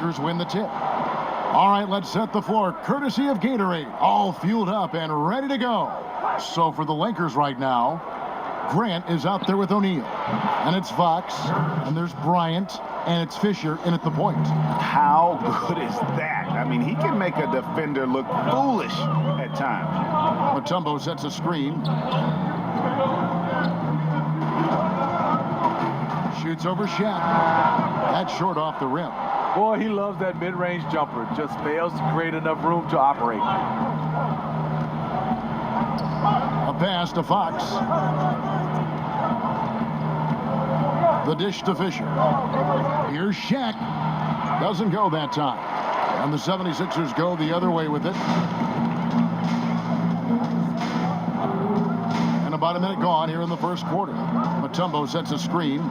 Lakers win the tip. All right, let's set the floor. Courtesy of Gatorade. All fueled up and ready to go. So for the Lakers right now, Grant is out there with O'Neal. And it's Fox. And there's Bryant. And it's Fisher in at the point. How good is that? I mean, he can make a defender look foolish at times. Mutombo sets a screen. Shoots over Shaq. That's short off the rim. Boy, he loves that mid-range jumper. Just fails to create enough room to operate. A pass to Fox. The dish to Fisher. Here's Shaq. Doesn't go that time. And the 76ers go the other way with it. And about a minute gone here in the first quarter. Mutombo sets a screen.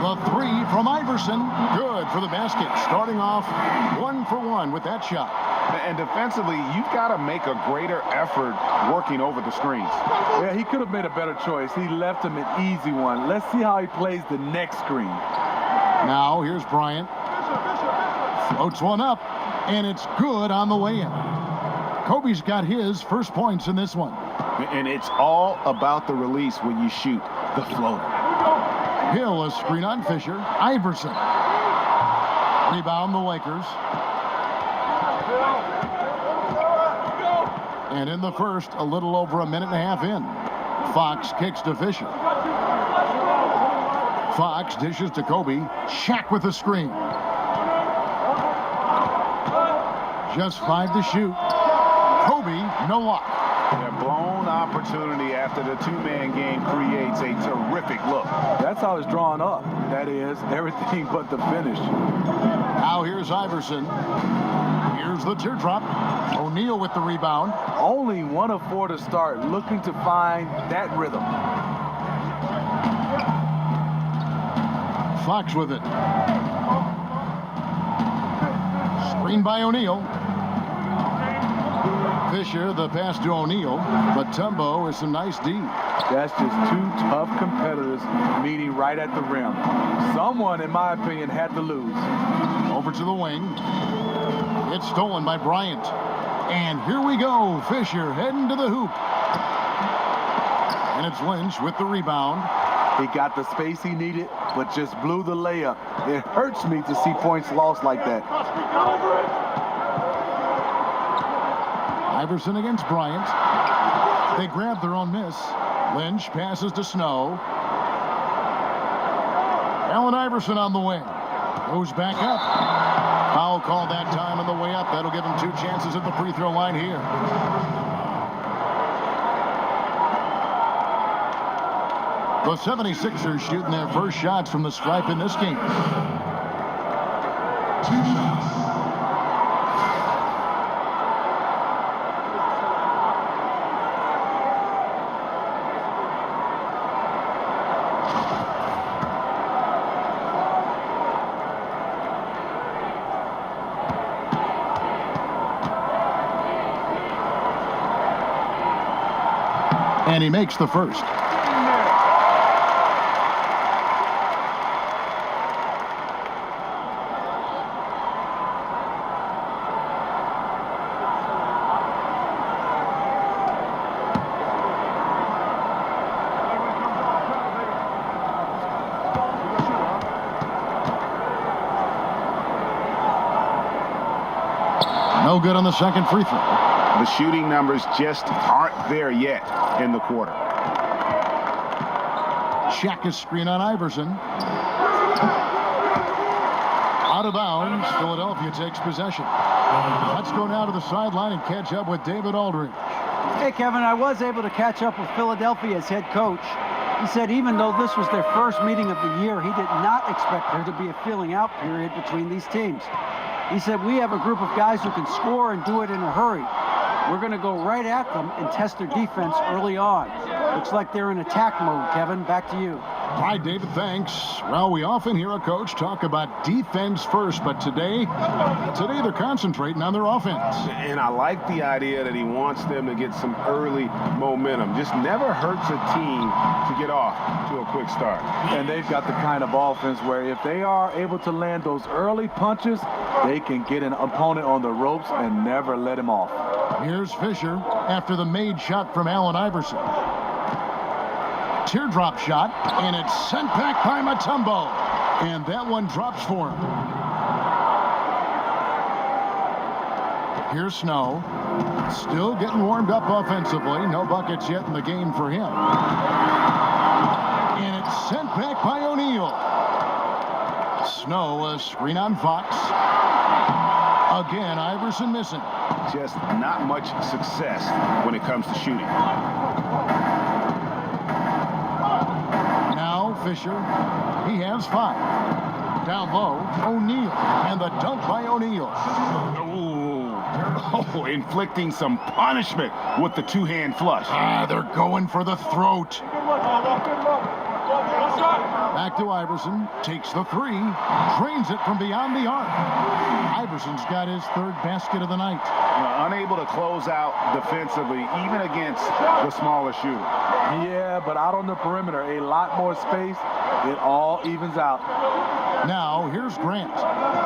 The three from Iverson. Good for the basket. Starting off 1 for 1 with that shot. And defensively, you've got to make a greater effort working over the screens. Yeah, he could have made a better choice. He left him an easy one. Let's see how he plays the next screen. Now, here's Bryant. Floats one up, and it's good on the way in. Kobe's got his first points in this one. And it's all about the release when you shoot the floater. Hill, a screen on Fisher. Iverson. Rebound the Lakers. And in the first, a little over a minute and a half in. Fox kicks to Fisher. Fox dishes to Kobe. Shaq with the screen. Just 5 to shoot. Kobe, no luck. A blown opportunity after the two-man game creates a terrific look. That's how it's drawn up. That is, everything but the finish. Now here's Iverson. Here's the teardrop. O'Neal with the rebound. Only 1 of 4 to start, looking to find that rhythm. Fox with it. Screen by O'Neal. Fisher, the pass to O'Neal. Mutombo with some nice D. That's just 2 tough competitors meeting right at the rim. Someone, in my opinion, had to lose. Over to the wing. It's stolen by Bryant. And here we go. Fisher heading to the hoop. And it's Lynch with the rebound. He got the space he needed, but just blew the layup. It hurts me to see points lost like that. Iverson against Bryant. They grab their own miss. Lynch passes to Snow. Allen Iverson on the wing. Goes back up. Foul call that time on the way up. That'll give him 2 chances at the free throw line here. The 76ers shooting their first shots from the stripe in this game. 2 shots. And he makes the first. No good on the second free throw. The shooting numbers just aren't there yet in the quarter. Shaq is screen on Iverson. Out of bounds. Philadelphia takes possession. Let's go now to the sideline and catch up with David Aldridge. Hey, Kevin, I was able to catch up with Philadelphia's head coach. He said even though this was their first meeting of the year, he did not expect there to be a filling out period between these teams. He said, we have a group of guys who can score and do it in a hurry. We're going to go right at them and test their defense early on. Looks like they're in attack mode, Kevin. Back to you. All right, David, thanks. Well, we often hear a coach talk about defense first, but today they're concentrating on their offense. And I like the idea that he wants them to get some early momentum. Just never hurts a team to get off to a quick start. And they've got the kind of offense where if they are able to land those early punches, they can get an opponent on the ropes and never let him off. Here's Fisher after the made shot from Allen Iverson. Teardrop shot, and it's sent back by Mutombo. And that one drops for him. Here's Snow. Still getting warmed up offensively. No buckets yet in the game for him. And it's sent back by O'Neal. Snow, a screen on Fox. Again, Iverson missing. Just not much success when it comes to shooting. Now Fisher, he has 5. Down low, O'Neal, and the dunk by O'Neal. Oh, inflicting some punishment with the two-hand flush. They're going for the throat. Back to Iverson, takes the 3, drains it from beyond the arc. Iverson's got his 3rd basket of the night. Unable to close out defensively, even against the smaller shooter. Yeah, but out on the perimeter, a lot more space. It all evens out. Now, here's Grant.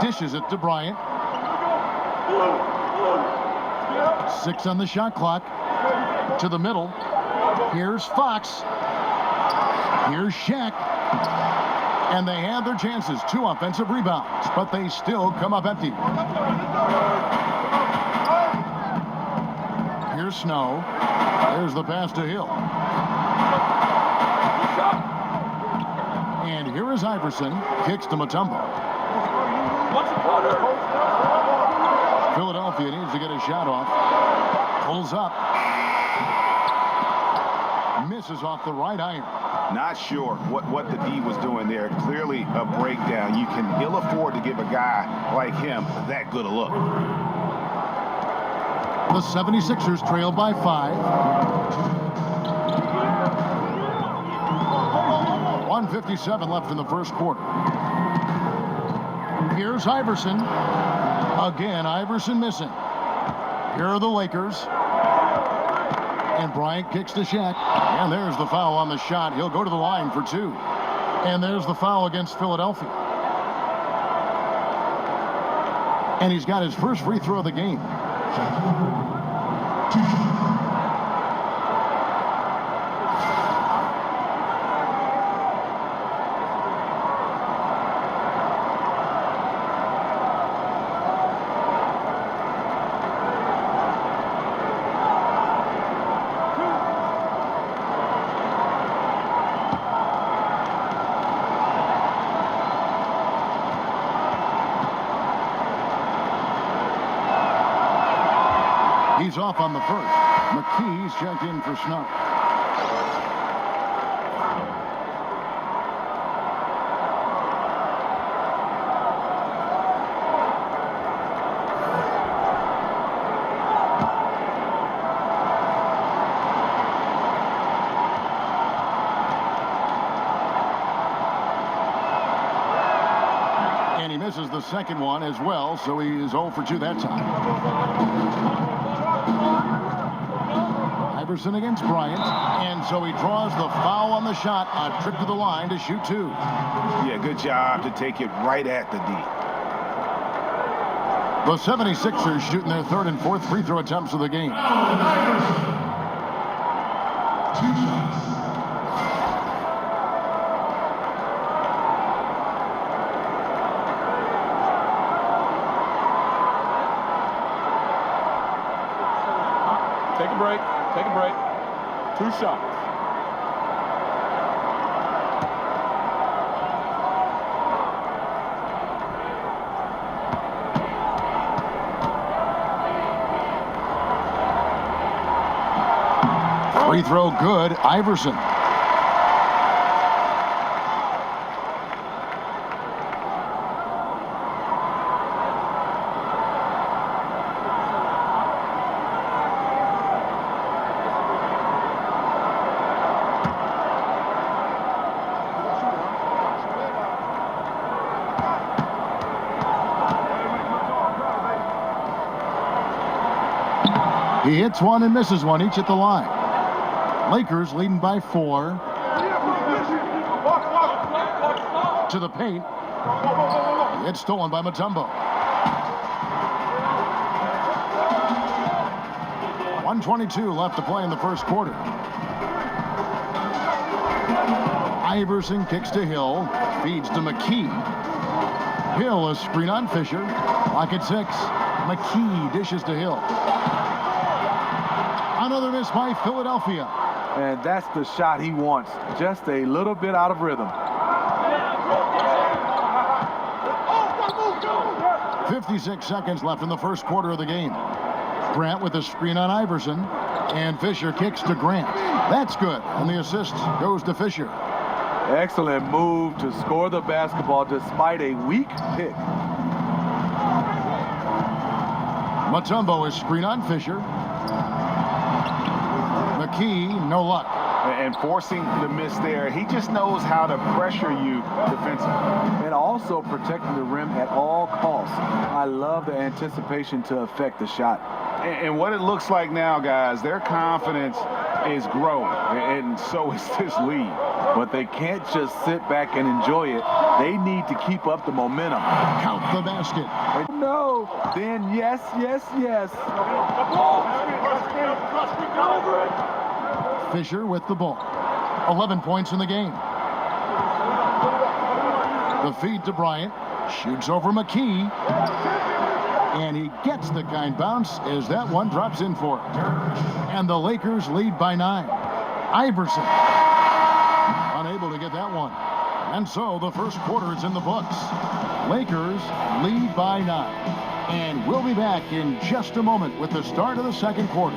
Dishes it to Bryant. 6 on the shot clock. To the middle. Here's Fox. Here's Shaq. And they had their chances. 2 offensive rebounds, but they still come up empty. Here's Snow. There's the pass to Hill. And here is Iverson. Kicks to Mutombo. Philadelphia needs to get a shot off. Pulls up. Misses off the right iron. Not sure what the D was doing there. Clearly a breakdown. You can ill afford to give a guy like him that good a look. The 76ers trail by 5. 1:57 left in the first quarter. Here's Iverson. Again, Iverson missing. Here are the Lakers. And Bryant kicks to Shaq. And there's the foul on the shot. He'll go to the line for 2. And there's the foul against Philadelphia. And he's got his first free throw of the game. He's off on the first. McKee's checked in for Snow. And he misses the second one as well, so he is 0 for 2 that time. Iverson against Bryant, and so he draws the foul on the shot. A trip to the line to shoot 2. Yeah, good job to take it right at the D. The 76ers shooting their 3rd and 4th free throw attempts of the game. Take a break. Take a break. 2 shots. Free throw good. Iverson. He hits one and misses one, each at the line. Lakers leading by 4. To the paint. It's stolen by Mutombo. 1:22 left to play in the first quarter. Iverson kicks to Hill. Feeds to McKee. Hill, a screen on Fisher. Clock at 6. McKee dishes to Hill. Another miss by Philadelphia. And that's the shot he wants. Just a little bit out of rhythm. 56 seconds left in the first quarter of the game. Grant with a screen on Iverson. And Fisher kicks to Grant. That's good. And the assist goes to Fisher. Excellent move to score the basketball despite a weak pick. Mutombo is screen on Fisher. McKee, no luck. And forcing the miss there, he just knows how to pressure you defensively. And also protecting the rim at all costs. I love the anticipation to affect the shot. And what it looks like now, guys, their confidence is growing, and so is this lead. But they can't just sit back and enjoy it. They need to keep up the momentum. Count the basket. No, then yes, yes, yes. Fisher with the ball. 11 points in the game. The feed to Bryant. Shoots over McKee. And he gets the kind bounce as that one drops in for it. And the Lakers lead by 9. Iverson unable to get that one. And so the first quarter is in the books. Lakers lead by 9. And we'll be back in just a moment with the start of the second quarter.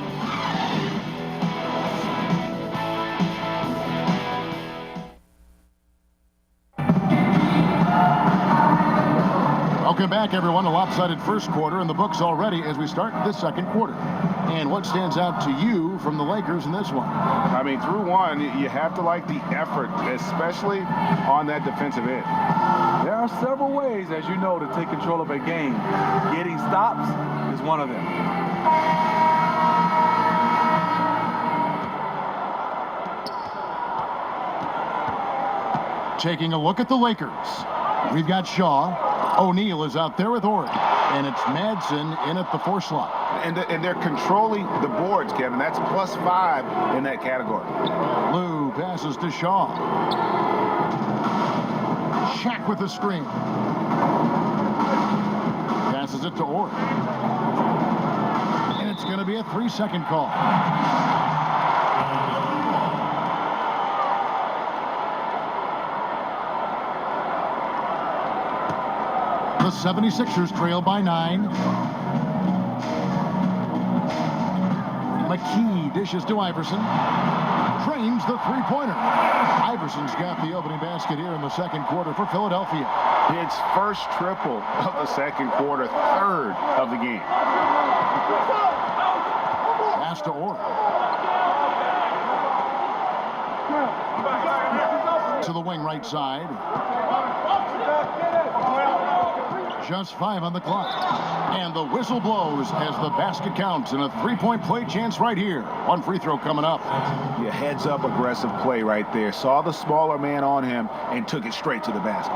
Welcome back, everyone. A lopsided first quarter in the books already as we start the second quarter. And what stands out to you from the Lakers in this one? I mean, through one, you have to like the effort, especially on that defensive end. There are several ways, as you know, to take control of a game. Getting stops is one of them. Taking a look at the Lakers. We've got Shaw. O'Neal is out there with Ord. And it's Madsen in at the 4 slot. And they're controlling the boards, Kevin. That's +5 in that category. Lou passes to Shaw. Shaq with the screen. Passes it to Ord. And it's going to be a 3-second call. The 76ers trail by 9. McKee dishes to Iverson. Trains the three-pointer. Iverson's got the opening basket here in the second quarter for Philadelphia. It's first triple of the second quarter, third of the game. Pass to Ord. To the wing right side. Just 5 on the clock. And the whistle blows as the basket counts in a 3-point play chance right here. One free throw coming up. Yeah, heads up aggressive play right there. Saw the smaller man on him and took it straight to the basket.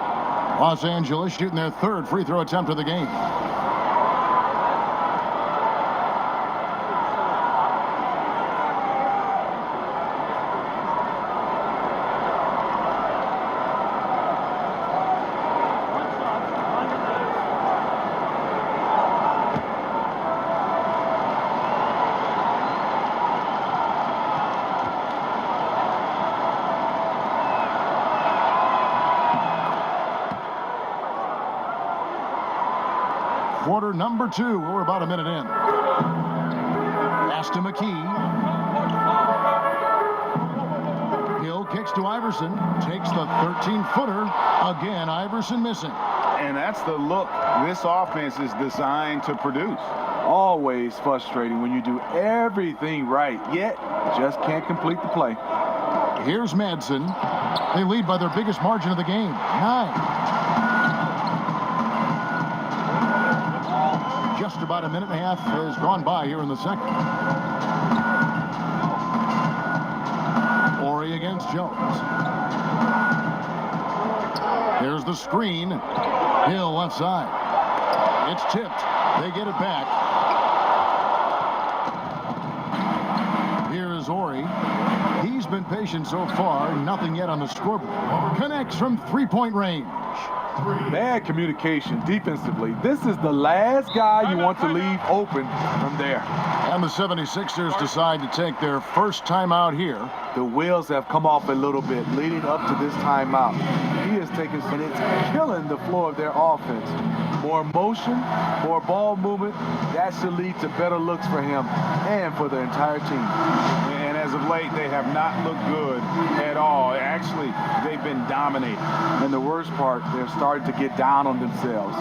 Los Angeles shooting their 3rd free throw attempt of the game. Quarter number 2. We're about a minute in. Pass to McKee. Hill kicks to Iverson. Takes the 13-footer. Again, Iverson missing. And that's the look this offense is designed to produce. Always frustrating when you do everything right, yet just can't complete the play. Here's Madsen. They lead by their biggest margin of the game, 9. Just about a minute and a half has gone by here in the second. Ori against Jones. Here's the screen. Hill left side. It's tipped. They get it back. Here is Ori. He's been patient so far. Nothing yet on the scoreboard. Connects from three-point range. Bad communication defensively. This is the last guy you want to leave open from there. And the 76ers decide to take their first timeout here. The wheels have come off a little bit leading up to this timeout. He is taking, and it's killing the flow of their offense. More motion, more ball movement. That should lead to better looks for him and for the entire team. And as of late, they have not looked good at all. Actually, they've been dominating. And the worst part, they're starting to get down on themselves.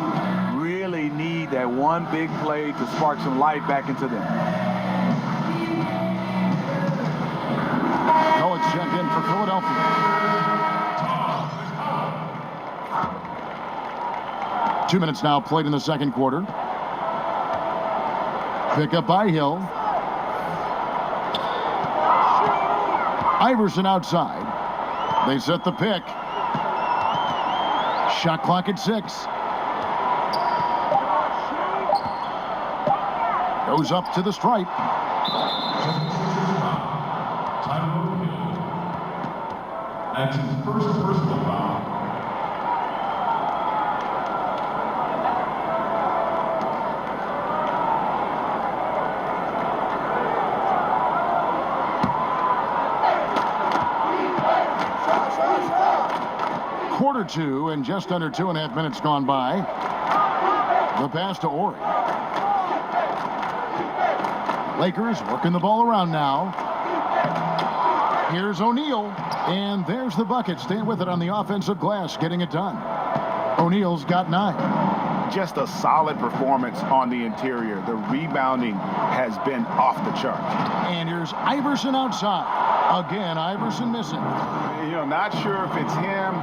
Really need that one big play to spark some life back into them. It's checked in for Philadelphia. Two minutes now played in the second quarter. Pick up by Hill. Iverson outside. They set the pick. Shot clock at 6. Goes up to the stripe. That's his first personal foul. Quarter 2 and just under 2.5 minutes gone by. The pass to Ori. Lakers working the ball around now. Here's O'Neal, and there's the bucket. Staying with it on the offensive glass, getting it done. O'Neal's got 9. Just a solid performance on the interior. The rebounding has been off the chart. And here's Iverson outside. Again, Iverson missing. You know, not sure if it's him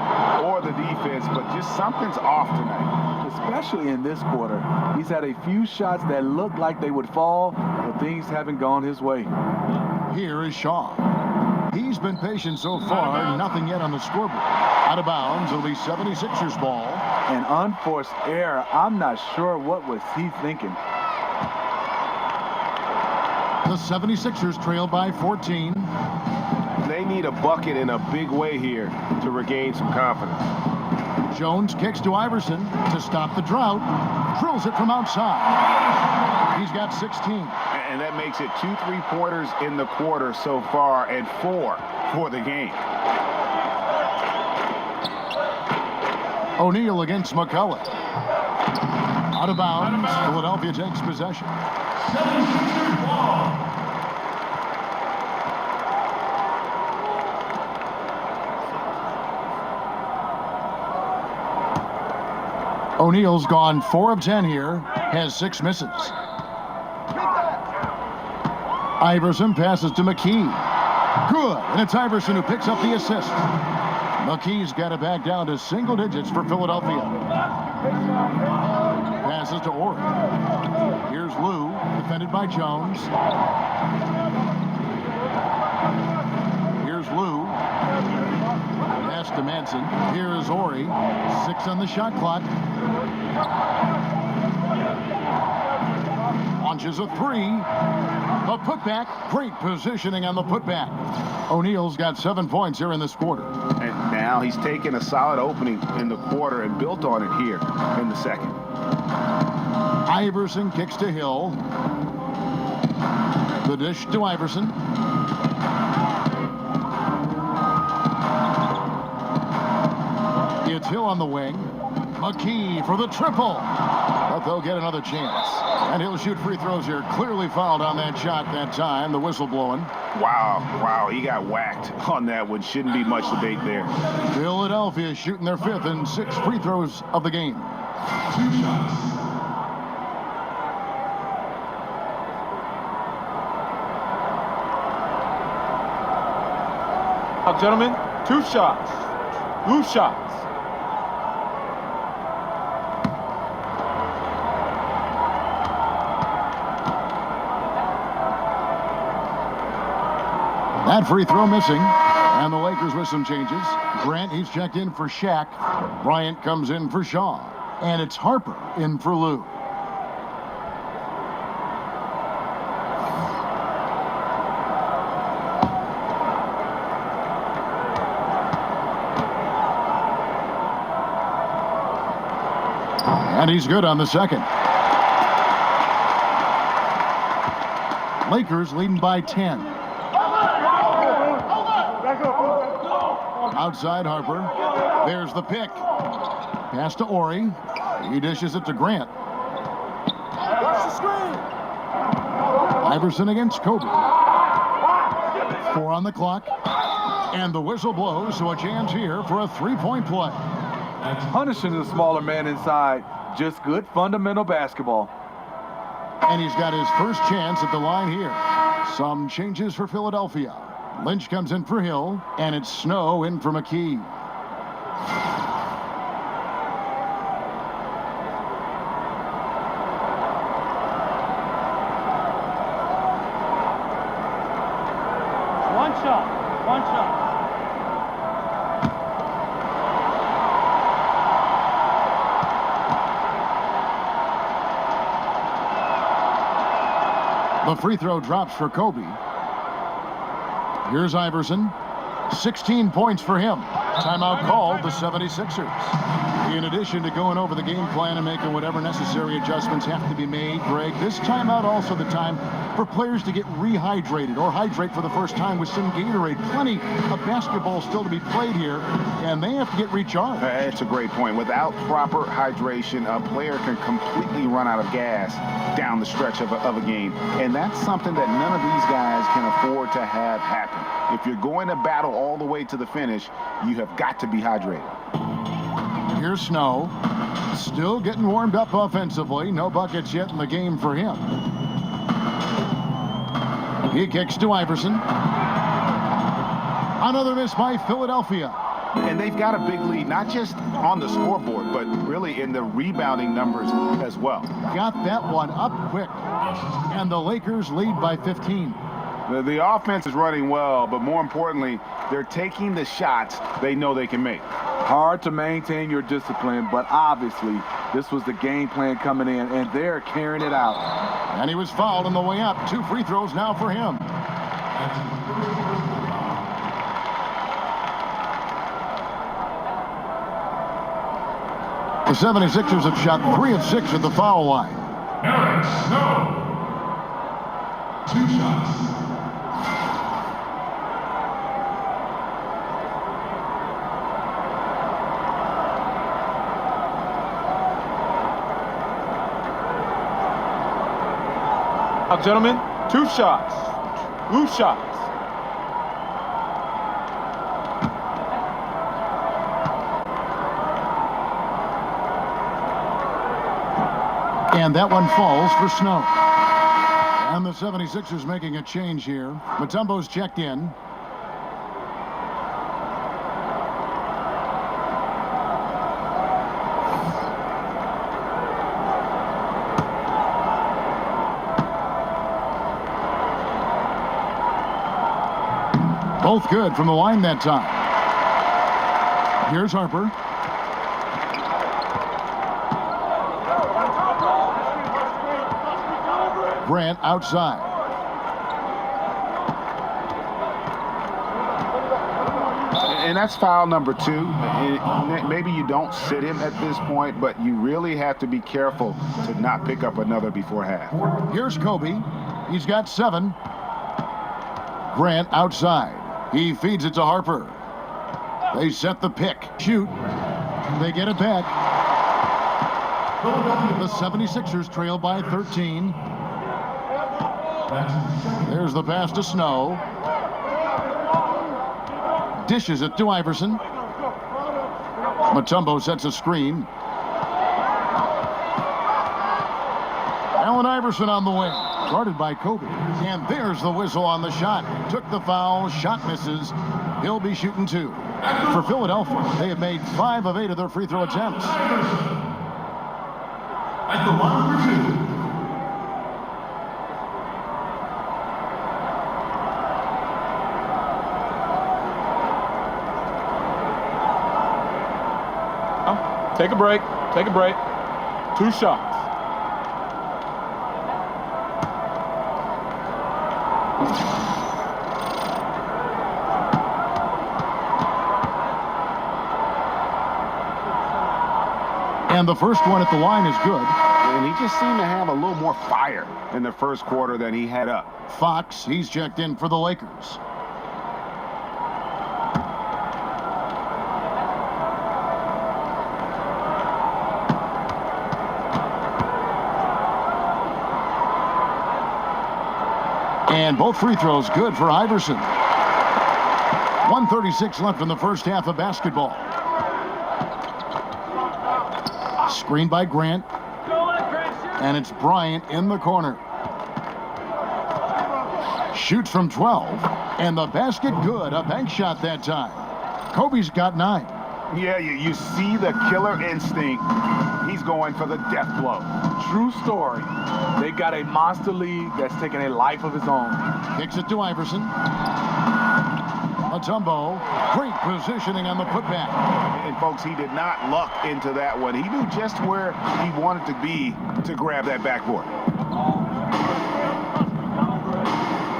or the defense, but just something's off tonight. Especially in this quarter. He's had a few shots that looked like they would fall, but things haven't gone his way. Here is Shaw. He's been patient so far. Nothing yet on the scoreboard. Out of bounds. It'll be 76ers ball. An unforced error. I'm not sure what was he thinking. The 76ers trail by 14. They need a bucket in a big way here to regain some confidence. Jones kicks to Iverson to stop the drought. Drills it from outside. He's got 16. And that makes it 2 3-pointers in the quarter so far and 4 for the game. O'Neal against McCullough. Out of bounds. Philadelphia takes possession. O'Neal's gone 4 of 10 here. Has 6 misses. Iverson passes to McKee. Good. And it's Iverson who picks up the assist. McKee's got it back down to single digits for Philadelphia. Passes to Ori. Here's Lou, defended by Jones. Here's Lou. Pass to Manson. Here is Ori. 6 on the shot clock. Launches a 3. A putback. Great positioning on the putback. O'Neal's got 7 points here in this quarter. And now he's taken a solid opening in the quarter and built on it here in the second. Iverson kicks to Hill. The dish to Iverson. It's Hill on the wing. McKee for the triple. But they'll get another chance. And he'll shoot free throws here. Clearly fouled on that shot that time. The whistle blowing. Wow, he got whacked on that one. Shouldn't be much debate there. Philadelphia shooting their 5th and 6th free throws of the game. 2 shots. Now, gentlemen, 2 shots. Blue shots. That free throw missing. And the Lakers with some changes. Grant, he's checked in for Shaq. Bryant comes in for Shaw. And it's Harper in for Lou. And he's good on the second. Lakers leading by 10. Outside Harper. There's the pick. Pass to Ori. He dishes it to Grant. Iverson against Kobe. 4 on the clock. And the whistle blows, so a chance here for a three-point play. Punishing the smaller man inside. Just good fundamental basketball. And he's got his first chance at the line here. Some changes for Philadelphia. Lynch comes in for Hill, and it's Snow in for McKee. One shot. The free throw drops for Kobe. Here's Iverson. 16 points for him. Timeout called the 76ers. In addition to going over the game plan and making whatever necessary adjustments have to be made, Greg, this timeout also the time for players to get rehydrated or hydrate for the first time with some Gatorade. Plenty of basketball still to be played here, and they have to get recharged. That's a great point. Without proper hydration, a player can completely run out of gas down the stretch of a game. And that's something that none of these guys can afford to have happen. If you're going to battle all the way to the finish, you have got to be hydrated. Here's Snow. Still getting warmed up offensively. No buckets yet in the game for him. He kicks to Iverson. Another miss by Philadelphia. And they've got a big lead, not just on the scoreboard, but really in the rebounding numbers as well. Got that one up quick. And the Lakers lead by 15. The offense is running well, but more importantly, they're taking the shots they know they can make. Hard to maintain your discipline, but obviously this was the game plan coming in, and they're carrying it out. And he was fouled on the way up. 2 free throws now for him. The 76ers have shot 3 of 6 at the foul line. Eric Snow. 2 shots. Now, gentlemen, 2 shots. 2 shots. And that one falls for Snow. And the 76ers making a change here. Mutombo's checked in. Both good from the line that time. Here's Harper. Grant outside. And that's foul number 2. Maybe you don't sit him at this point, but you really have to be careful to not pick up another before half. Here's Kobe. He's got 7. Grant outside. He feeds it to Harper. They set the pick. Shoot. They get it back. The 76ers trail by 13. There's the pass to Snow. Dishes it to Iverson. Mutombo sets a screen. Allen Iverson on the wing. Guarded by Kobe. And there's the whistle on the shot. Took the foul. Shot misses. He'll be shooting 2. For Philadelphia, they have made 5 of 8 of their free throw attempts. At the line for 2. Take a break. Take a break. 2 shots. And the first one at the line is good. And he just seemed to have a little more fire in the first quarter than he had up. Fox, he's checked in for the Lakers. And both free throws good for Iverson. 1:36 left in the first half of basketball. Screen by Grant. And it's Bryant in the corner. Shoots from 12. And the basket good. A bank shot that time. Kobe's got 9. Yeah, you see the killer instinct. He's going for the death blow. True story. They got a monster league that's taking a life of its own. Kicks it to Iverson. Mutombo. Great positioning on the putback. And folks, he did not luck into that one. He knew just where he wanted to be to grab that backboard.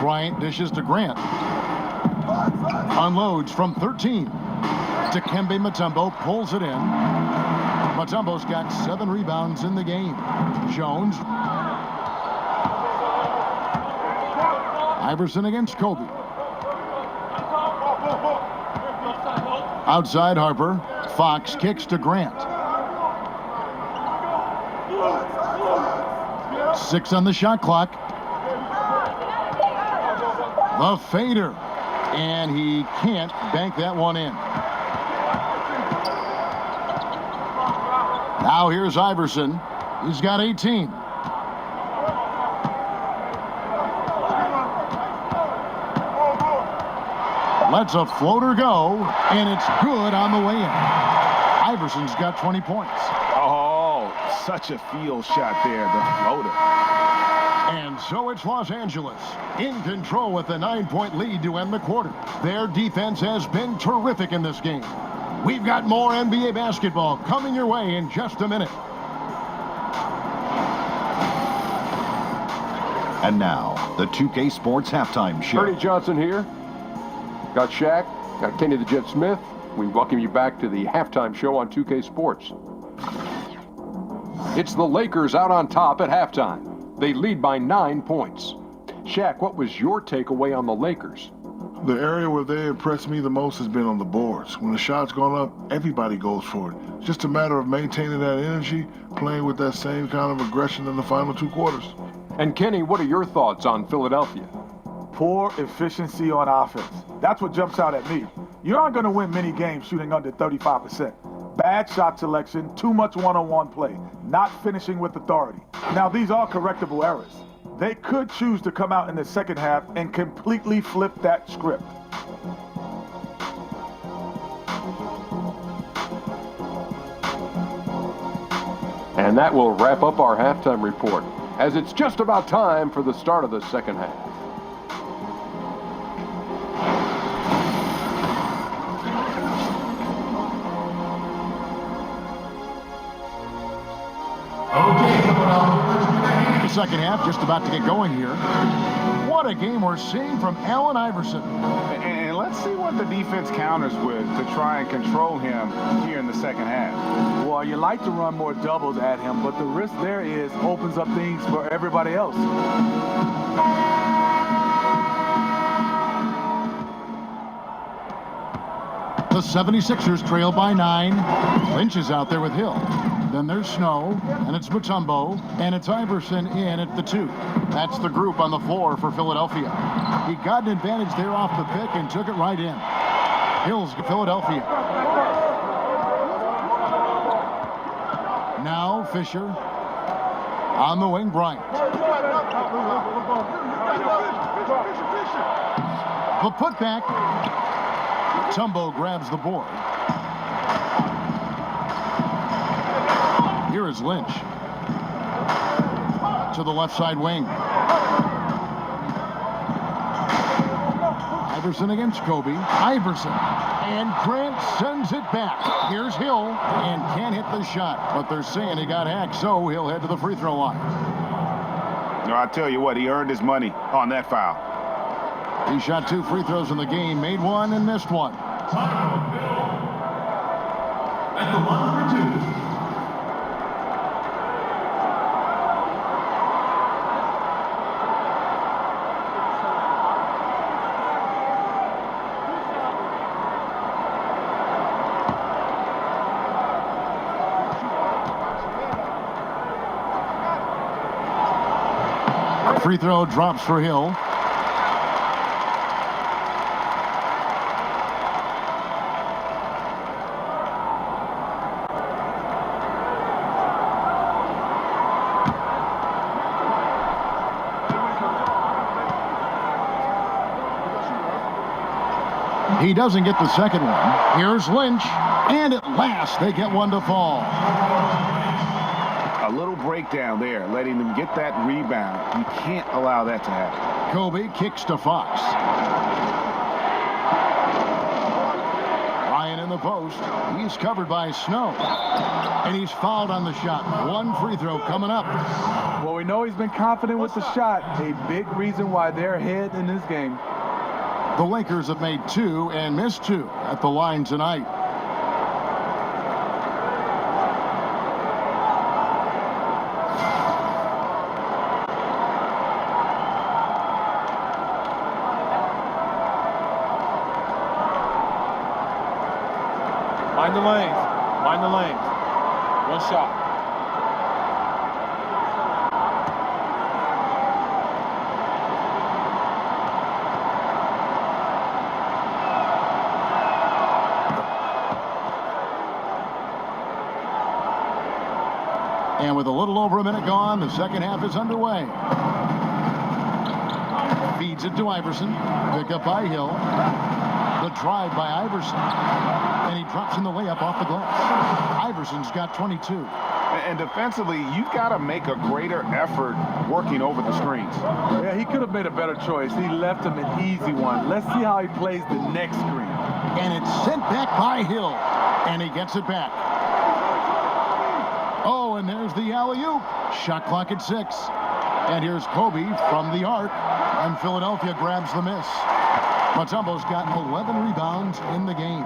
Bryant dishes to Grant. Unloads from 13. Dikembe Mutombo pulls it in. Mutombo's got 7 rebounds in the game. Jones. Iverson against Kobe. Outside Harper. Fox kicks to Grant. 6 on the shot clock. The fader. And he can't bank that one in. Now here's Iverson. He's got 18. Lets a floater go, and it's good on the way in. Iverson's got 20 points. Oh, such a field shot there, the floater. And so it's Los Angeles in control with a 9-point lead to end the quarter. Their defense has been terrific in this game. We've got more NBA basketball coming your way in just a minute. And now, the 2K Sports Halftime Show. Ernie Johnson here. Got Shaq, got Kenny the Jet Smith. We welcome you back to the halftime show on 2K Sports. It's the Lakers out on top at halftime. They lead by 9 points. Shaq, what was your takeaway on the Lakers? The area where they impressed me the most has been on the boards. When the shot's gone up, everybody goes for it. It's just a matter of maintaining that energy, playing with that same kind of aggression in the final 2 quarters. And Kenny, what are your thoughts on Philadelphia? Poor efficiency on offense. That's what jumps out at me. You aren't going to win many games shooting under 35%. Bad shot selection, too much one-on-one play, not finishing with authority. Now, these are correctable errors. They could choose to come out in the second half and completely flip that script. And that will wrap up our halftime report, as it's just about time for the start of the second half. The second half just about to get going here. What a game we're seeing from Allen Iverson. And let's see what the defense counters with to try and control him here in the second half. Well, you like to run more doubles at him, but the risk there is opens up things for everybody else. The 76ers trail by 9. Lynch is out there with Hill. Then there's Snow, and it's Mutombo, and it's Iverson in at the 2. That's the group on the floor for Philadelphia. He got an advantage there off the pick and took it right in. Hill's to Philadelphia. Now Fisher. On the wing, Bryant. The putback. Mutombo grabs the board. Here is Lynch. To the left side wing. Iverson against Kobe. Iverson. And Grant sends it back. Here's Hill, and can't hit the shot. But they're saying he got hacked, so he'll head to the free throw line. No, I tell you what, he earned his money on that foul. He shot 2 free throws in the game, made 1 and missed 1. At the line for 2. Free throw drops for Hill. He doesn't get the second one. Here's Lynch, and at last they get one to fall. A little breakdown there, letting them get that rebound. You can't allow that to happen. Kobe kicks to Fox. Ryan in the post. He's covered by Snow. And he's fouled on the shot. 1 free throw coming up. Well, we know he's been confident with the shot. A big reason why they're ahead in this game. The Lakers have made 2 and missed 2 at the line tonight. Mind the lanes. Mind the lanes. 1 shot. And with a little over a minute gone, the second half is underway. Feeds it to Iverson. Pick up by Hill. The drive by Iverson. And he drops in the layup off the glass. Iverson's got 22. And defensively, you've got to make a greater effort working over the screens. Yeah, he could have made a better choice. He left him an easy one. Let's see how he plays the next screen. And it's sent back by Hill. And he gets it back. Oh, and there's the alley-oop. Shot clock at 6. And here's Kobe from the arc. And Philadelphia grabs the miss. Mutombo's got 11 rebounds in the game.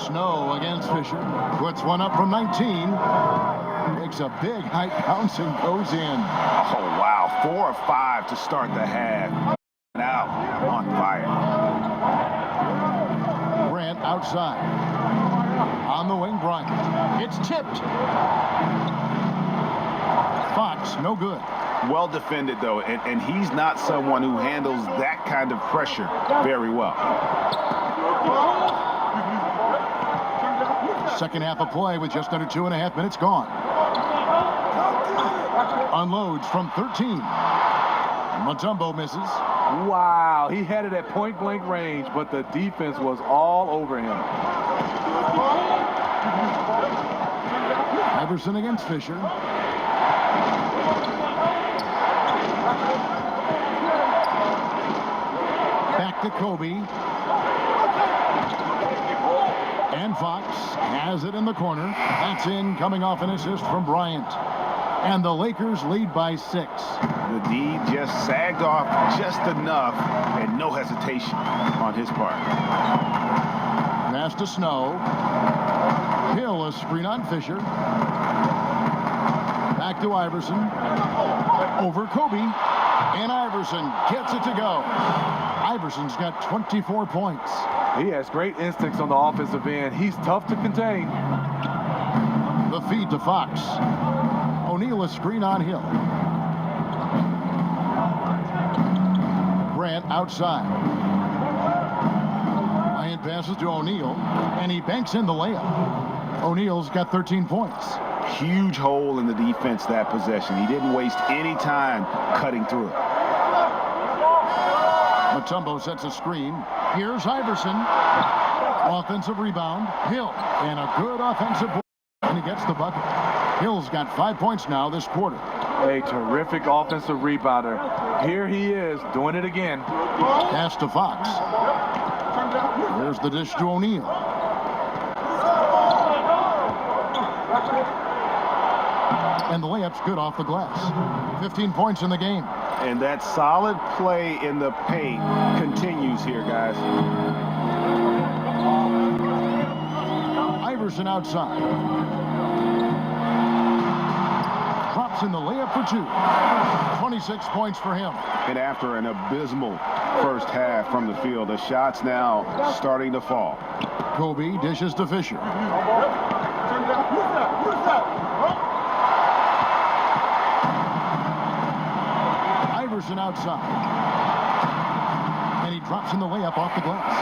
Snow against Fisher. Puts one up from 19. Makes a big high bounce and goes in. Oh, wow. 4 of 5 to start the half. Now on fire. Grant outside. On the wing, Bryant. It's tipped. Fox, no good. Well defended, though, and he's not someone who handles that kind of pressure very well. Second half of play with just under 2.5 minutes gone. Unloads from 13. Mutombo misses. Wow, he had it at point-blank range, but the defense was all over him. Iverson against Fisher. Back to Kobe. And Fox has it in the corner. That's in, coming off an assist from Bryant. And the Lakers lead by 6. The D just sagged off just enough, and no hesitation on his part. Pass to Snow. Hill, a screen on Fisher. Back to Iverson. Over Kobe. And Iverson gets it to go. Iverson's got 24 points. He has great instincts on the offensive end. He's tough to contain. The feed to Fox. O'Neal, a screen on Hill. Grant outside. Bryant passes to O'Neal, and he banks in the layup. O'Neal's got 13 points. Huge hole in the defense that possession. He didn't waste any time cutting through it. Mutombo sets a screen. Here's Iverson. Offensive rebound. Hill. And a good offensive board. And he gets the bucket. Hill's got 5 points now this quarter. A terrific offensive rebounder. Here he is doing it again. Pass to Fox. There's the dish to O'Neal. And the layup's good off the glass. 15 points in the game. And that solid play in the paint continues here, guys. Iverson outside. Drops in the layup for 2. 26 points for him. And after an abysmal first half from the field, the shots now starting to fall. Kobe dishes to Fisher. Iverson outside. And he drops in the layup off the glass.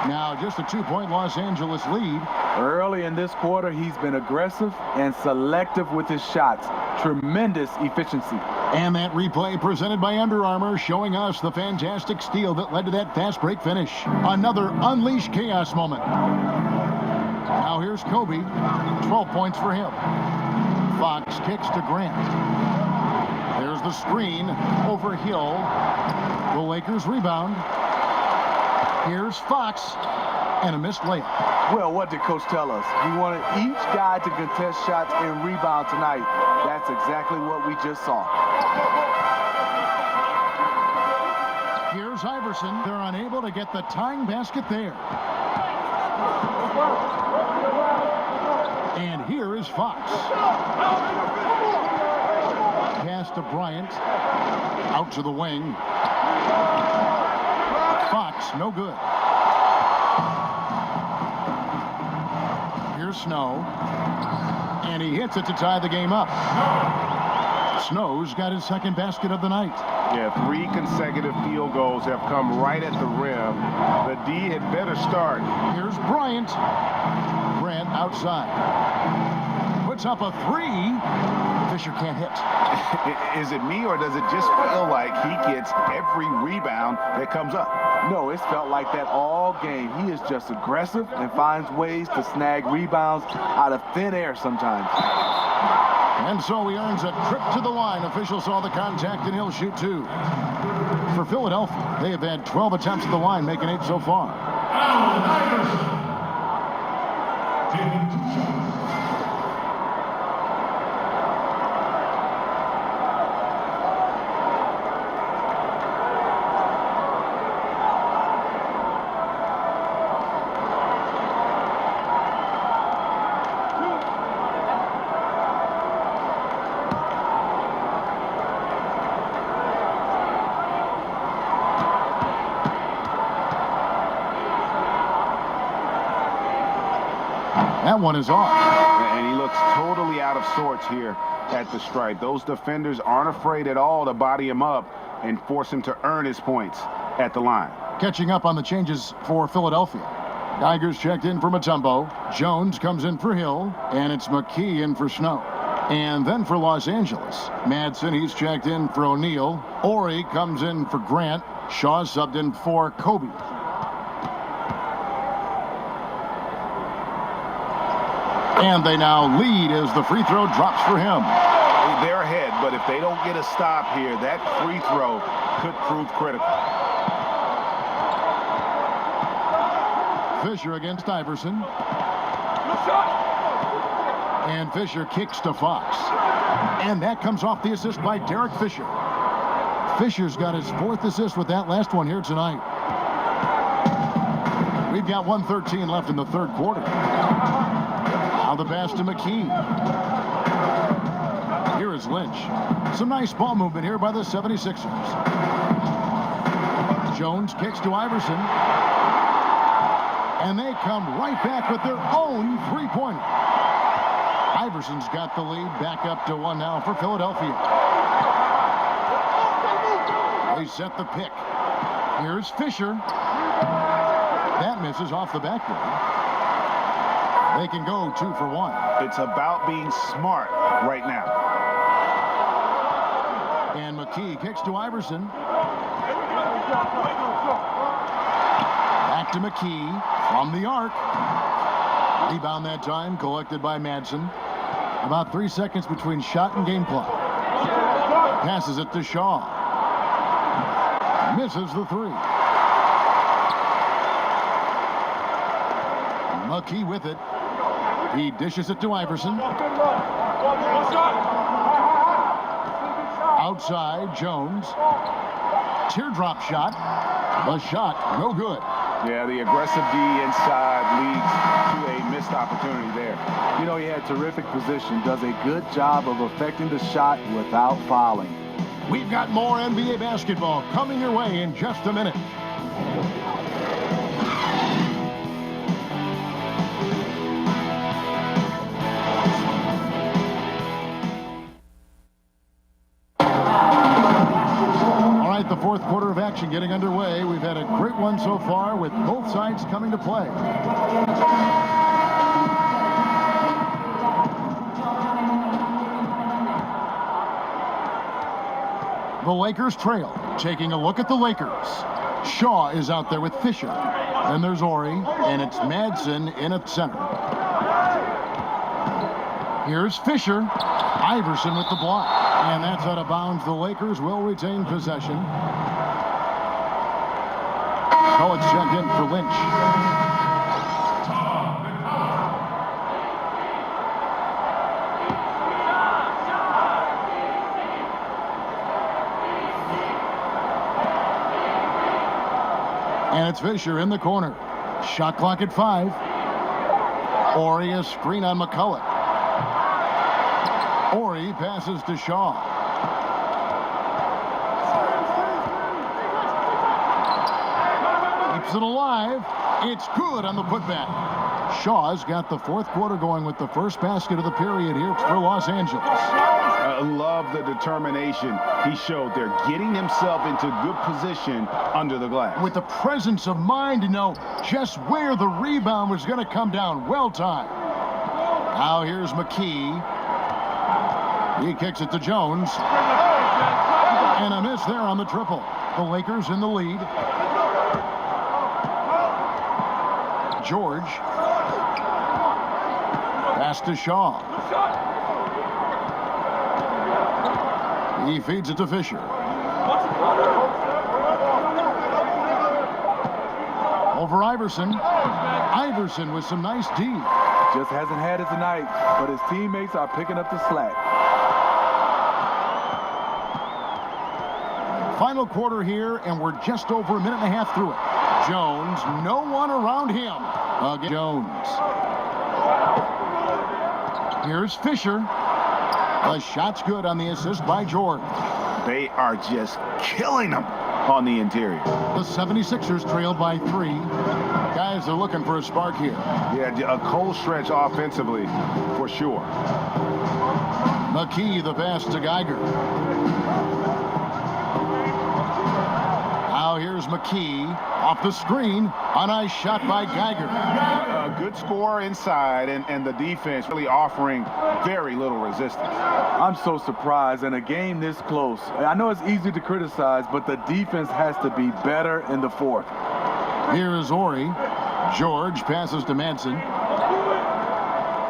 Now just a 2-point Los Angeles lead. Early in this quarter, he's been aggressive and selective with his shots. Tremendous efficiency. And that replay presented by Under Armour, showing us the fantastic steal that led to that fast break finish. Another unleashed chaos moment. Now here's Kobe. 12 points for him. Fox kicks to Grant. There's the screen over Hill. The Lakers rebound. Here's Fox. And a missed layup. Well, what did Coach tell us? He wanted each guy to contest shots and rebound tonight. That's exactly what we just saw. Here's Iverson. They're unable to get the tying basket there. And here is Fox. Pass to Bryant. Out to the wing. Fox, no good. Here's Snow. And he hits it to tie the game up. Snow's got his second basket of the night. Yeah, 3 consecutive field goals have come right at the rim. The D had better start. Here's Bryant. Grant outside. Puts up a 3. Fisher can't hit. Is it me, or does it just feel like he gets every rebound that comes up? No, it's felt like that all game. He is just aggressive and finds ways to snag rebounds out of thin air sometimes. And so he earns a trip to the line. Official saw the contact, and he'll shoot 2. For Philadelphia, they have had 12 attempts at the line, making 8 so far. Taking 2 shots. That one is off. And he looks totally out of sorts here at the stripe. Those defenders aren't afraid at all to body him up and force him to earn his points at the line. Catching up on the changes for Philadelphia. Geiger's checked in for Mutombo. Jones comes in for Hill. And it's McKee in for Snow. And then for Los Angeles, Madsen, he's checked in for O'Neal. Ori comes in for Grant. Shaw subbed in for Kobe. And they now lead as the free throw drops for him. They're ahead, but if they don't get a stop here, that free throw could prove critical. Fisher against Iverson. And Fisher kicks to Fox. And that comes off the assist by Derek Fisher. Fisher's got his 4th assist with that last one here tonight. We've got 1:13 left in the 3rd quarter. Now the pass to McKee. Here is Lynch. Some nice ball movement here by the 76ers. Jones kicks to Iverson. And they come right back with their own 3-pointer. Iverson's got the lead, back up to 1 now for Philadelphia. They set the pick. Here's Fisher. That misses off the backboard. They can go 2 for 1. It's about being smart right now. And McKee kicks to Iverson. Back to McKee from the arc. Rebound that time collected by Madsen. About 3 seconds between shot and game clock. Passes it to Shaw. Misses the three. McKee with it. He dishes it to Iverson. Outside, Jones. Teardrop shot. The shot, no good. Yeah, the aggressive D inside leads to a missed opportunity there. You know, he had terrific position, does a good job of affecting the shot without fouling. We've got more NBA basketball coming your way in just a minute. The fourth quarter of action getting underway. We've had a great one so far with both sides coming to play. The Lakers trail. Taking a look at the Lakers. Shaw is out there with Fisher. Then there's Ori, and it's Madsen in at center. Here's Fisher. Iverson with the block. And that's out of bounds. The Lakers will retain possession. Cohen's checked in for Lynch. And it's Fisher in the corner. Shot clock at 5. Ori, a screen on McCulloch. Ori passes to Shaw. Keeps it alive. It's good on the putback. Shaw's got the fourth quarter going with the first basket of the period here for Los Angeles. I love the determination he showed there, getting himself into good position under the glass. With the presence of mind to know just where the rebound was going to come down. Well timed. Now here's McKee. He kicks it to Jones. And a miss there on the triple. The Lakers in the lead. George. Pass to Shaw. He feeds it to Fisher. Over Iverson. Iverson with some nice D. Just hasn't had it tonight, but his teammates are picking up the slack. Final quarter here, and we're just over a minute and a half through it. Jones, no one around him. Again, Jones. Here's Fisher. The shot's good on the assist by Jordan. They are just killing them on the interior. The 76ers trailed by 3. Guys are looking for a spark here. Yeah, a cold stretch offensively, for sure. McKee, the pass to Geiger. Now here's McKee off the screen. A nice shot by Geiger. A good score inside, and the defense really offering very little resistance. I'm so surprised in a game this close. I know it's easy to criticize, but the defense has to be better in the fourth. Here is Ori. George passes to Madsen.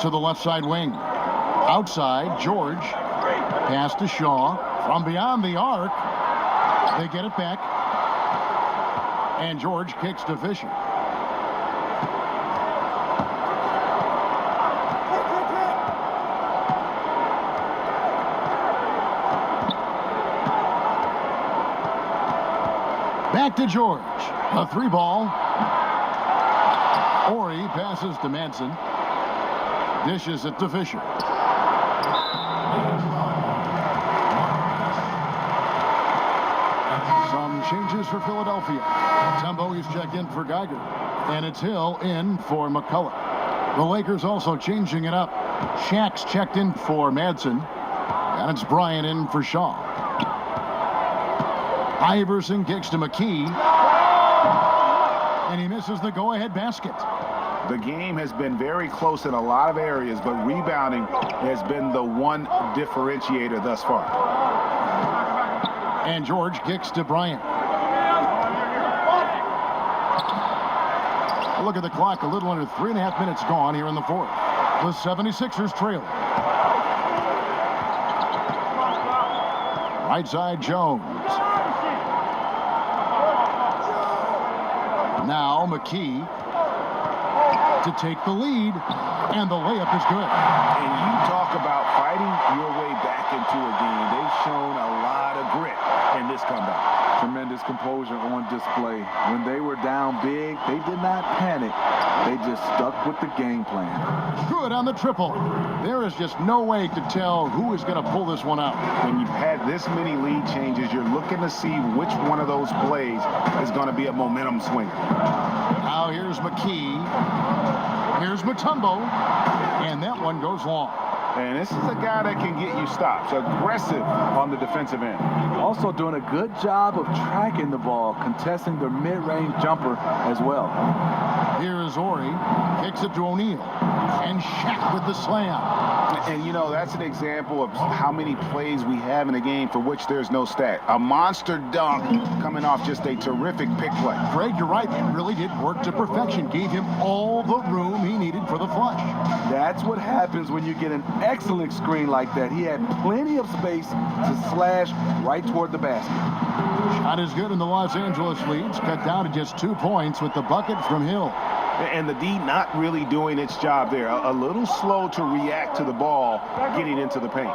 To the left side wing. Outside, George. Pass to Shaw. From beyond the arc. They get it back. And George kicks to Fisher. Back to George. A 3-ball. Ori passes to Madsen. Dishes it to Fisher. Some changes for Philadelphia. Tembo is checked in for Geiger. And it's Hill in for McCulloch. The Lakers also changing it up. Shaq's checked in for Madsen. And it's Bryant in for Shaw. Iverson kicks to McKee. And he misses the go-ahead basket. The game has been very close in a lot of areas, but rebounding has been the one differentiator thus far. And George kicks to Bryant. Look at the clock, a little under 3.5 minutes gone here in the fourth. The 76ers trail. Right side, Jones. Now McKee to take the lead, and the layup is good. And you talk about fighting your way back into a game. They've shown a lot of grit in this comeback. Tremendous composure on display. When they were down big, they did not panic. They just stuck with the game plan. Good on the triple. There is just no way to tell who is going to pull this one out. When you've had this many lead changes, you're looking to see which one of those plays is going to be a momentum swinger. Now here's McKee. Here's Mutombo. And that one goes long. And this is a guy that can get you stops. Aggressive on the defensive end. Also doing a good job of tracking the ball, contesting the mid-range jumper as well. Here is Ori. Kicks it to O'Neal. And Shaq with the slam. And, you know, that's an example of how many plays we have in a game for which there's no stat. A monster dunk coming off just a terrific pick play. Greg, you're right. It really did work to perfection. Gave him all the room he needed for the flush. That's what happens when you get an excellent screen like that. He had plenty of space to slash right toward the basket. Shot is good, and the Los Angeles leads cut down to just 2 points with the bucket from Hill. And the D not really doing its job there. A little slow to react to the ball getting into the paint.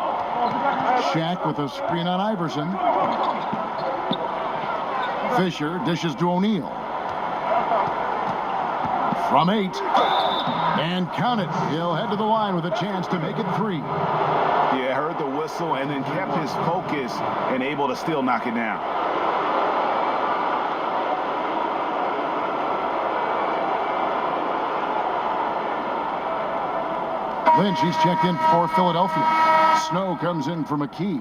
Shaq with a screen on Iverson. Fisher dishes to O'Neal. From 8. And count it. He'll head to the line with a chance to make it 3. Yeah, heard the whistle and then kept his focus and able to still knock it down. Lynch, he's checked in for Philadelphia. Snow comes in for McKee.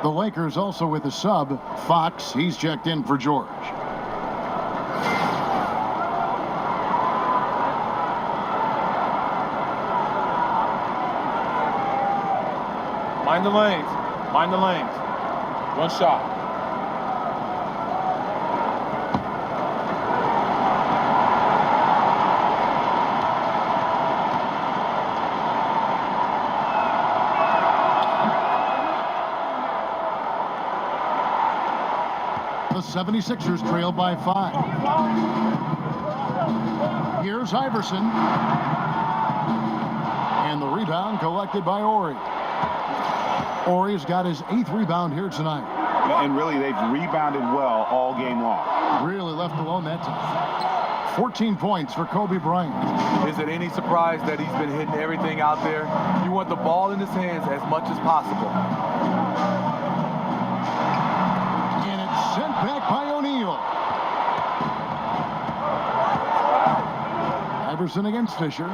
The Lakers also with a sub. Fox, he's checked in for George. Mind the lanes. Mind the lanes. One shot. The 76ers trail by 5. Here's Iverson. And the rebound collected by Ori. Ori's got his 8th rebound here tonight. And really, they've rebounded well all game long. Really left alone that time. 14 points for Kobe Bryant. Is it any surprise that he's been hitting everything out there? You want the ball in his hands as much as possible. And it's sent back by O'Neal. Iverson against Fisher.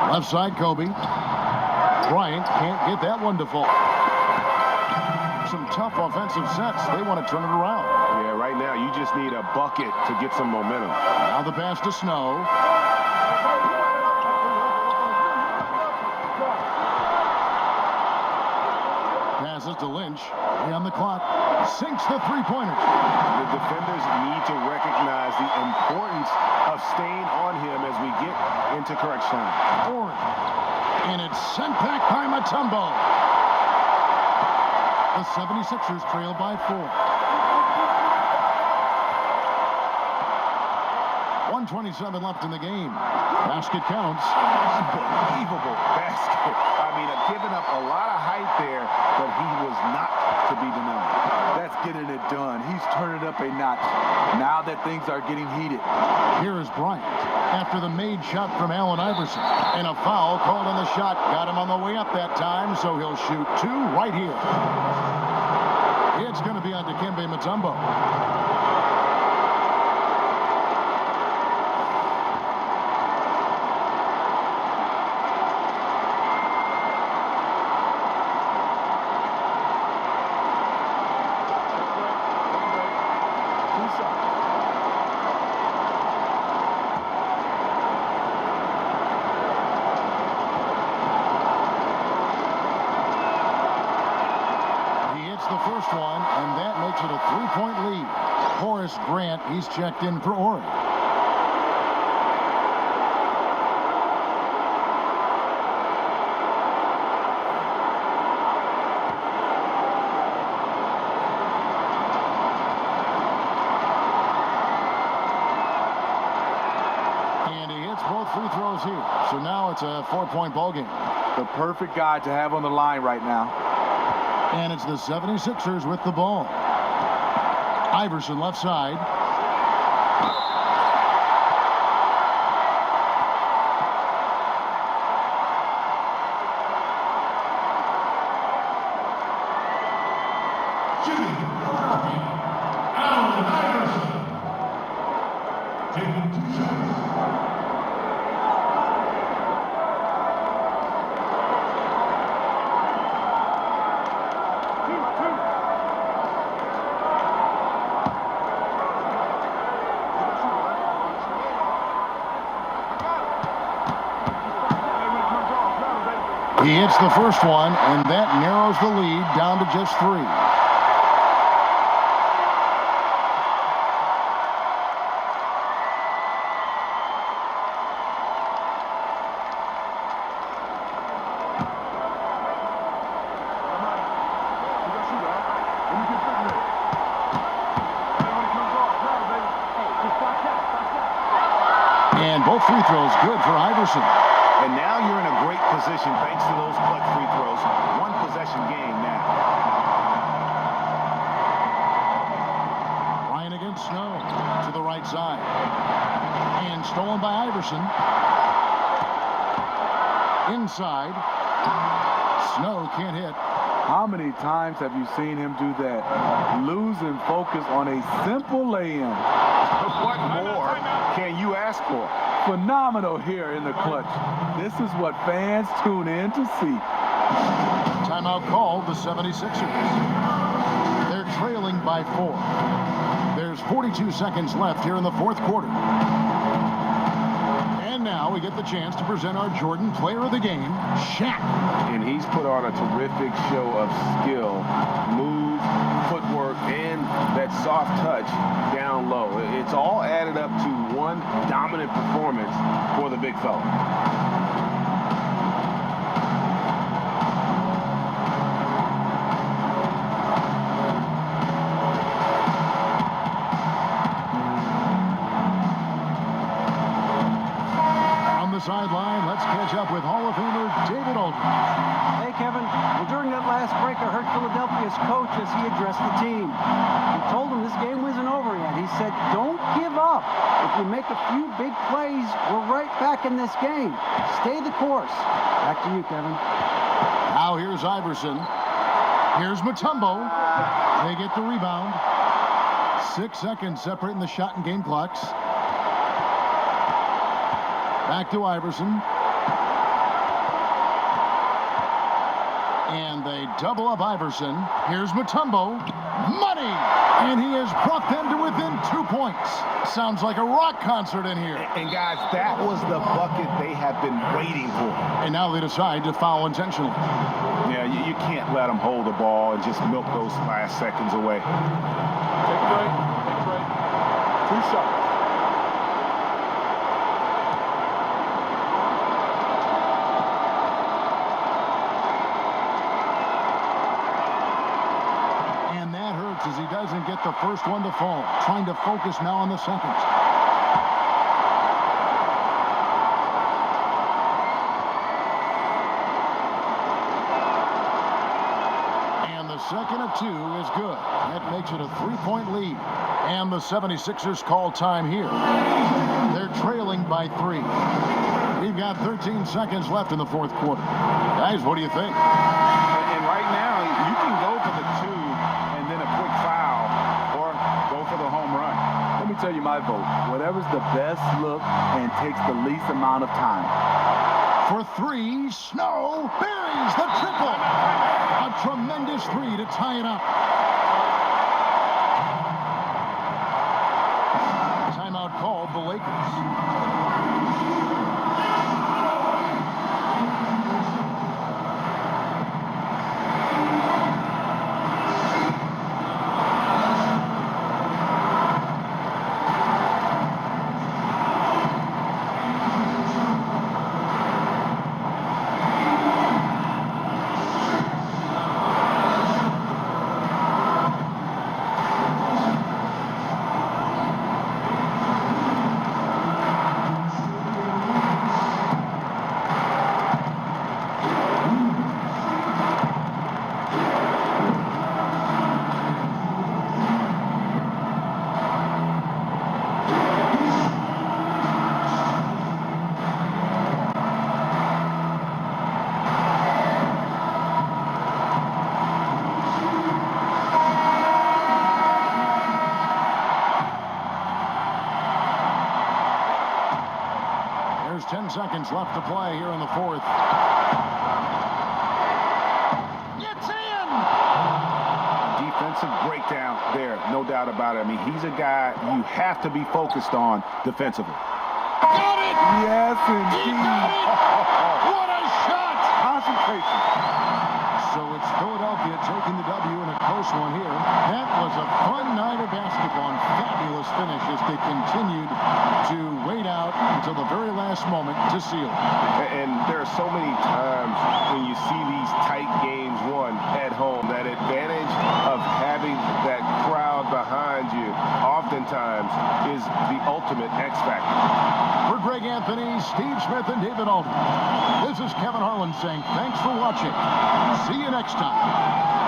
Left side, Kobe. Bryant can't get that one to fall. Some tough offensive sets. They want to turn it around. Yeah, right now you just need a bucket to get some momentum. Now the pass to Snow. Passes to Lynch. Way on the clock. Sinks the three-pointer. The defenders need to recognize the importance of staying on him as we get into crunch time. Ori. And it's sent back by Mutombo. The 76ers trail by 4. 1:27 left in the game. Basket counts. Unbelievable basket. I mean, giving up a lot of height there, but he was not to be denied. That's getting it done. He's turning up a notch now that things are getting heated. Here is Bryant after the made shot from Allen Iverson. And a foul called on the shot. Got him on the way up that time, so he'll shoot 2 right here. It's going to be on Dikembe Mutombo. The first one, and that makes it a 3-point lead. Horace Grant, he's checked in for Ori. both free throws here. So now it's a 4-point ball game. The perfect guy to have on the line right now. And it's the 76ers with the ball. Iverson left side. Taking 2 shots. He hits the first one, and that narrows the lead down to just 3. And both free throws good for Iverson. And now you're in a great position thanks to those clutch free throws. 1 possession game now. Ryan against Snow to the right side. And stolen by Iverson. Inside. Snow can't hit. How many times have you seen him do that? Losing focus on a simple lay-in. What more can you ask for? Phenomenal here in the clutch. This is what fans tune in to see. Timeout called the 76ers. They're trailing by 4. There's 42 seconds left here in the 4th quarter. And now we get the chance to present our Jordan Player of the Game, Shaq. And he's put on a terrific show of skill, move, footwork, and that soft touch down low. It's all added up to one dominant performance for the big fella. Sideline, let's catch up with Hall of Famer David Aldridge. Hey, Kevin. Well, during that last break, I heard Philadelphia's coach as he addressed the team. He told them this game wasn't over yet. He said, don't give up. If we make a few big plays, we're right back in this game. Stay the course. Back to you, Kevin. Now here's Iverson. Here's Mutombo. They get the rebound. 6 seconds separating the shot and game clocks. Back to Iverson. And they double up Iverson. Here's Mutombo. Money! And he has brought them to within 2 points. Sounds like a rock concert in here. And guys, that was the bucket they have been waiting for. And now they decide to foul intentionally. Yeah, you can't let them hold the ball and just milk those last seconds away. Take a break. Take a break. 2 shots. As he doesn't get the first one to fall. Trying to focus now on the second. And the second of 2 is good. That makes it a 3-point lead. And the 76ers call time here. They're trailing by 3. We've got 13 seconds left in the 4th quarter. Guys, what do you think? And right now, you can go for the 2 and then a quick foul, or go for the home run. Let me tell you my vote. Whatever's the best look and takes the least amount of time. For 3, Snow buries the triple. A tremendous 3 to tie it up. Timeout called the Lakers. there's 10 seconds left to play here in the fourth. It's in! Defensive breakdown there, no doubt about it. I mean, he's a guy you have to be focused on defensively. Got it! Yes, He indeed. got it! What a shot! Concentration. So it's Philadelphia taking the W in a close one here. That was a fun night of basketball and fabulous finish as they continued to wait out until the very last moment to seal it. And there are so many times when you see these tight games won at home, that advantage of having that crowd behind you oftentimes is the ultimate X factor. For Greg Anthony, Steve Smith, and David Aldridge, this is Kevin Harlan saying thanks for watching. See you next time.